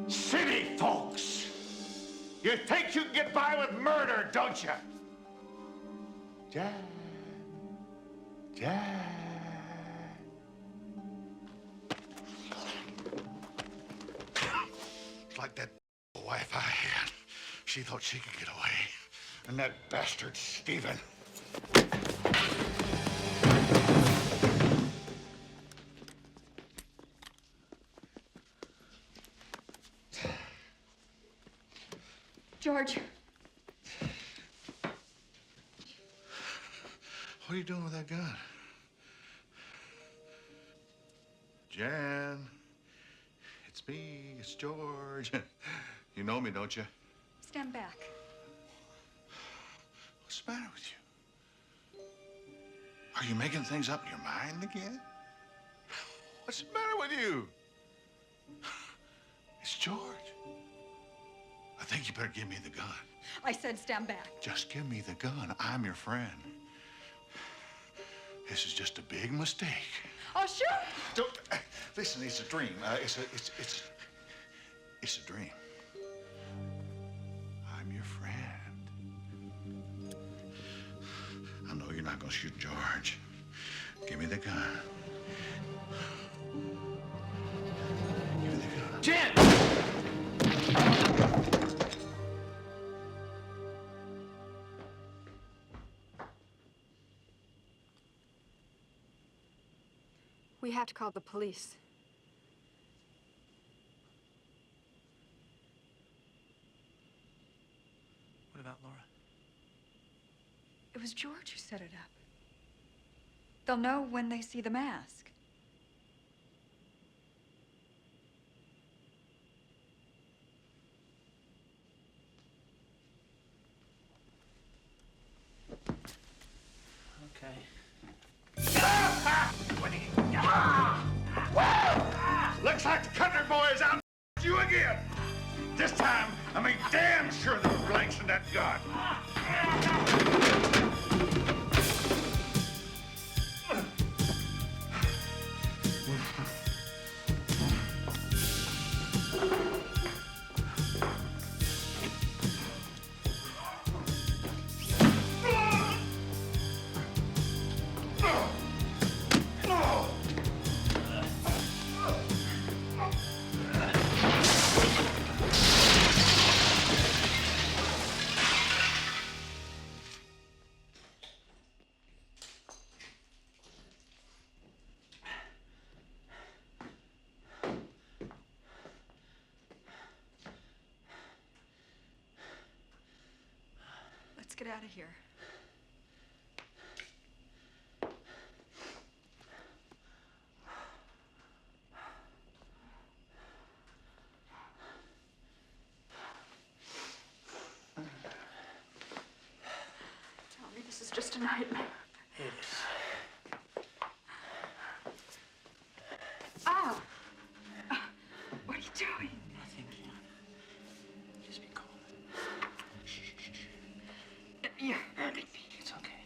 City folks! You think you can get by with murder, don't you? Jack. Jack. It's like that wife I had. She thought she could get away. And that bastard Stephen. George. What are you doing with that gun? Jan, it's me, it's George. You know me, don't you? Stand back. What's the matter with you? Are you making things up in your mind again? What's the matter with you? It's George. I think you better give me the gun. I said stand back. Just give me the gun. I'm your friend. This is just a big mistake. Oh, sure. Don't listen. It's a dream. It's a dream. I'm your friend. I know you're not gonna shoot George. Give me the gun. Give me the gun. Jen! We have to call the police. What about Laura? It was George who set it up. They'll know when they see the mask. Okay. Looks like the country boy is out you again. This time, I mean, damn sure there were blanks in that gun. get out of here. Tell me this is just a nightmare. It is. Ah! What are you doing? Nothing, Jan. Just be calm. Shh, shh, shh. You're hurting me. It's okay.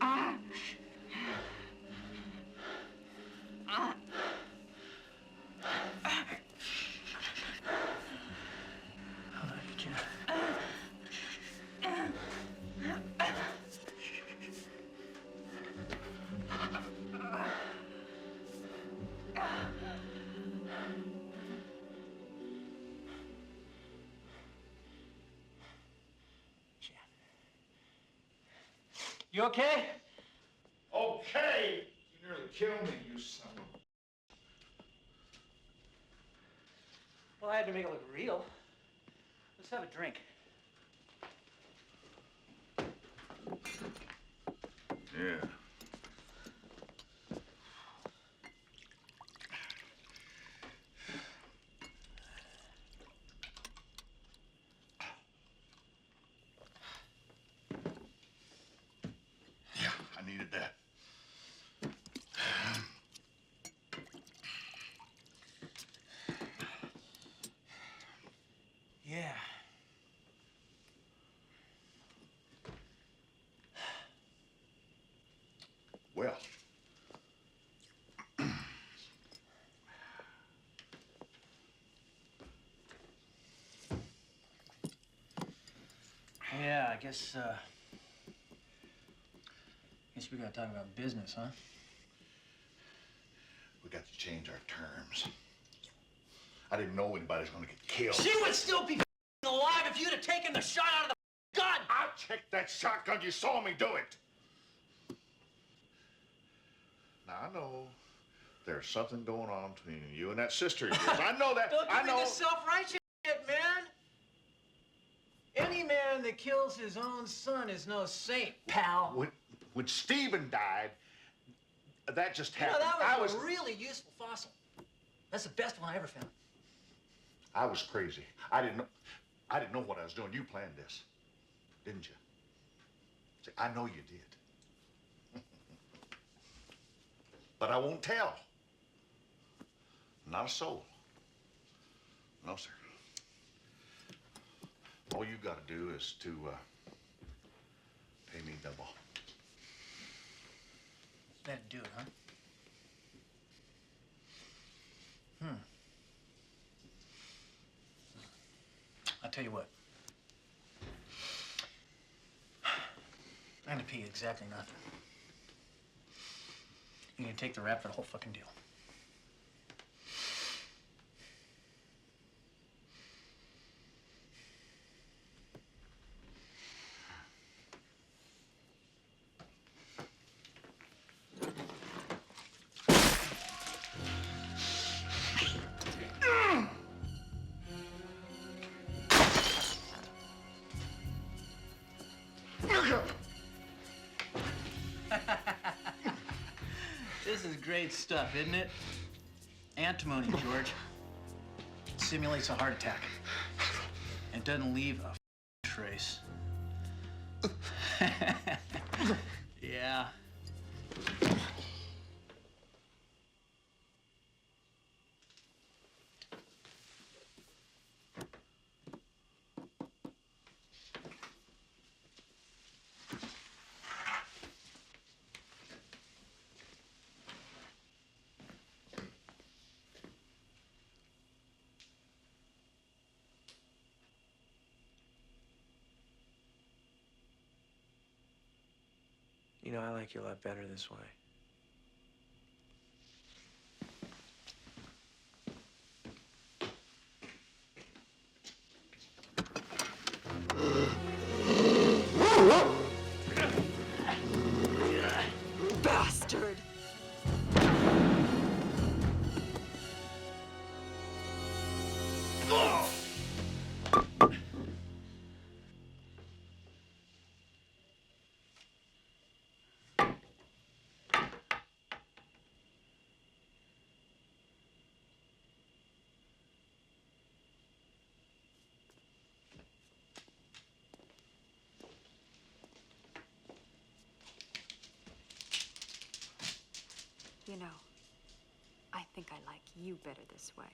Ah! Ah! I love you, Jan. You okay? Okay! You nearly killed me, you son of a... Well, I had to make it look real. Let's have a drink. Yeah. Yeah, I needed that. Yeah. Well. Yeah, I guess we gotta talk about business, huh? We got to change our terms. I didn't know anybody's gonna get killed. She would still be alive if you'd have taken the shot out of the gun! I checked that shotgun. You saw me do it. Now, I know there's something going on between you and that sister of yours. I know that. Don't I give me know. this self-righteous shit, man! Any man that kills his own son is no saint, pal. When Stephen died, that just You know, happened. that was a really useful fossil. That's the best one I ever found. I was crazy. I didn't know what I was doing. You planned this, didn't you? See, I know you did. But I won't tell. Not a soul. No, sir. All you got to do is to pay me double. That'd do it, huh? I'll tell you what. I'm gonna pay you exactly nothing. You're gonna take the rap for the whole fucking deal. This is great stuff, isn't it? Antimony, George. Simulates a heart attack. And doesn't leave a trace. Yeah. You know, I like you a lot better this way. Bastard! think I like you better this way.